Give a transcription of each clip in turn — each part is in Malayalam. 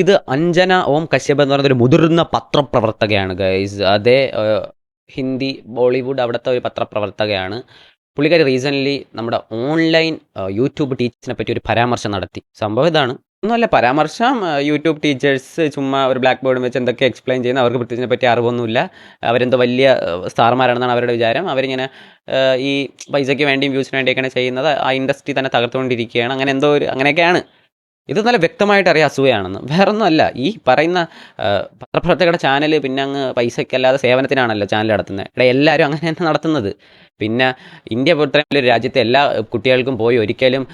ഇത് അഞ്ജന ഓം കശ്യപ് എന്ന് പറയുന്ന ഒരു മുതിർന്ന പത്രപ്രവർത്തകയാണ് ഗൈസ്. അതേ ഹിന്ദി ബോളിവുഡ് അവിടുത്തെ ഒരു പത്രപ്രവർത്തകയാണ്. പുള്ളിക്കാരി റീസെൻ്റ്ലി നമ്മുടെ ഓൺലൈൻ യൂട്യൂബ് ടീച്ചേഴ്സിനെ പറ്റി ഒരു പരാമർശം നടത്തി. സംഭവം ഇതാണ്, ഒന്നുമല്ല പരാമർശം. യൂട്യൂബ് ടീച്ചേഴ്സ് ചുമ്മാ ഒരു ബ്ലാക്ക് ബോർഡും വെച്ച് എന്തൊക്കെ എക്സ്പ്ലെയിൻ ചെയ്യുന്നത്, അവർക്ക് പ്രത്യേകിച്ചിനെ പറ്റി അറിവൊന്നുമില്ല. അവരെന്തോ വലിയ സ്റ്റാർമാരാണെന്നാണ് അവരുടെ വിചാരം. അവരിങ്ങനെ ഈ പൈസയ്ക്ക് വേണ്ടിയും വ്യൂസിന് വേണ്ടിയൊക്കെയാണ് ചെയ്യുന്നത്. ആ ഇൻഡസ്ട്രി തന്നെ തകർത്തുകൊണ്ടിരിക്കുകയാണ്. അങ്ങനെ എന്തോ ഒരു അങ്ങനെയൊക്കെയാണ്. ഇത് നല്ല വ്യക്തമായിട്ട് അറിയാം അസൂയാണെന്ന്. വേറൊന്നുമല്ല, ഈ പറയുന്ന പത്രപ്രവർത്തകരുടെ ചാനൽ പിന്നെ അങ്ങ് പൈസയ്ക്കല്ലാതെ സേവനത്തിനാണല്ലോ ചാനൽ നടത്തുന്നത്. ഇവിടെ എല്ലാവരും അങ്ങനെ തന്നെ നടത്തുന്നത്. പിന്നെ ഇന്ത്യ പോലത്തെ ഒരു രാജ്യത്തെ എല്ലാ കുട്ടികൾക്കും പോയി ഒരിക്കലും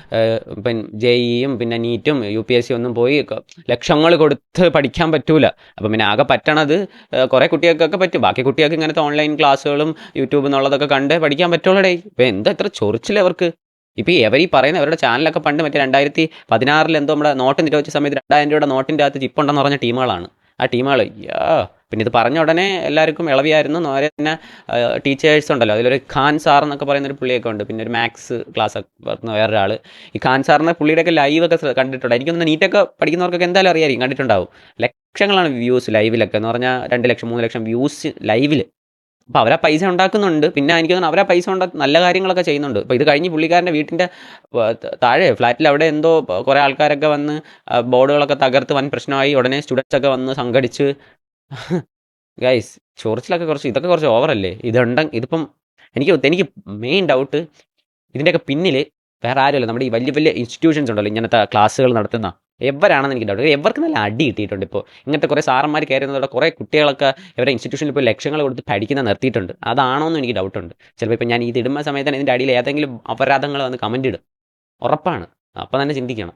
JEE-യും പിന്നെ നീറ്റും UPSC ഒന്നും പോയി ലക്ഷങ്ങൾ കൊടുത്ത് പഠിക്കാൻ പറ്റൂല. അപ്പം പിന്നെ ആകെ പറ്റണത് കുറേ കുട്ടികൾക്കൊക്കെ പറ്റും. ബാക്കി കുട്ടികൾക്ക് ഇങ്ങനത്തെ ഓൺലൈൻ ക്ലാസ്സുകളും യൂട്യൂബ് എന്നുള്ളതൊക്കെ കണ്ട് പഠിക്കാൻ പറ്റുള്ളൂ. ഇപ്പം എന്താ ഇത്ര ചൊറിച്ചില്ല അവർക്ക്? ഇപ്പോൾ ഈ പറയുന്ന അവരുടെ ചാനലൊക്കെ പണ്ട് മറ്റേ 2016 എന്തോ നമ്മുടെ നോട്ട് നിരോധിച്ച സമയത്ത് 2000 രൂപയുടെ നോട്ടിൻ്റെ അകത്ത് ചിപ്പുണ്ടെന്ന് പറഞ്ഞ ടീമുകളാണ് ആ ടീമുകൾ. പിന്നെ ഇത് പറഞ്ഞ ഉടനെ എല്ലാവർക്കും ഇളവിയായിരുന്നു. നേരെ തന്നെ ടീച്ചേഴ്സ് ഉണ്ടല്ലോ, അതിലൊരു ഖാൻ സാർ എന്നൊക്കെ പറയുന്നൊരു പുള്ളിയൊക്കെ ഉണ്ട്. പിന്നെ ഒരു മാത്സ് ക്ലാസ് പറഞ്ഞ വേറൊരാൾ. ഈ ഖാൻ സാറിൻ്റെ പുള്ളിയുടെയൊക്കെ ലൈവൊക്കെ കണ്ടിട്ടുണ്ട്. എനിക്കൊന്ന് നീറ്റൊക്കെ പഠിക്കുന്നവർക്കൊക്കെ എന്തായാലും അറിയായിരിക്കും, കണ്ടിട്ടുണ്ടാവും. ലക്ഷങ്ങളാണ് വ്യൂസ് ലൈവിലൊക്കെ എന്ന് പറഞ്ഞാൽ 2 ലക്ഷം 3 ലക്ഷം വ്യൂസ് ലൈവിൽ. അപ്പോൾ അവരാ പൈസ ഉണ്ടാക്കുന്നുണ്ട്. പിന്നെ എനിക്ക് തോന്നുന്നു അവരാ പൈസ നല്ല കാര്യങ്ങളൊക്കെ ചെയ്യുന്നുണ്ട്. ഇപ്പോൾ ഇത് കഴിഞ്ഞ് പുള്ളിക്കാരൻ്റെ വീട്ടിൻ്റെ താഴെ ഫ്ലാറ്റിൽ അവിടെ എന്തോ കുറേ ആൾക്കാരൊക്കെ വന്ന് ബോർഡുകളൊക്കെ തകർത്ത് വൻ പ്രശ്നമായി. ഉടനെ സ്റ്റുഡൻസൊക്കെ വന്ന് സംഘടിച്ച്. ഗൈസ്, ചൊറിച്ചിലൊക്കെ ഇതൊക്കെ കുറച്ച് ഓവറല്ലേ? ഇതിപ്പം എനിക്ക് മെയിൻ ഡൗട്ട് ഇതിൻ്റെയൊക്കെ പിന്നിൽ വേറെ ആരുമല്ല, നമ്മുടെ ഈ വലിയ വലിയ ഇൻസ്റ്റിറ്റ്യൂഷൻസ് ഉണ്ടല്ലോ ഇങ്ങനത്തെ ക്ലാസ്സുകൾ നടത്തുന്ന എവരാണെന്ന് എനിക്ക് ഡൗട്ട്. എവർക്ക് നല്ല അടി കിട്ടിയിട്ടുണ്ട്. ഇപ്പോൾ ഇങ്ങനത്തെ കുറേ സാറന്മാർ കയറുന്നതോടെ കുറേ കുട്ടികളൊക്കെ ഇവരുടെ ഇൻസ്റ്റിറ്റ്യൂഷനിൽ ഇപ്പോൾ ലക്ഷങ്ങൾ കൊടുത്ത് പഠിക്കുന്ന നിർത്തിയിട്ടുണ്ട്. അതാണോ എന്ന് എനിക്ക് ഡൗട്ടുണ്ട്. ചിലപ്പോൾ ഇപ്പം ഞാൻ ഇത് ഇടുന്ന സമയത്ത് ഇതിൻ്റെ അടിയിൽ ഏതെങ്കിലും അപരാധങ്ങൾ വന്ന് കമൻ്റ് ഇടും, ഉറപ്പാണ്. അപ്പം തന്നെ ചിന്തിക്കണം.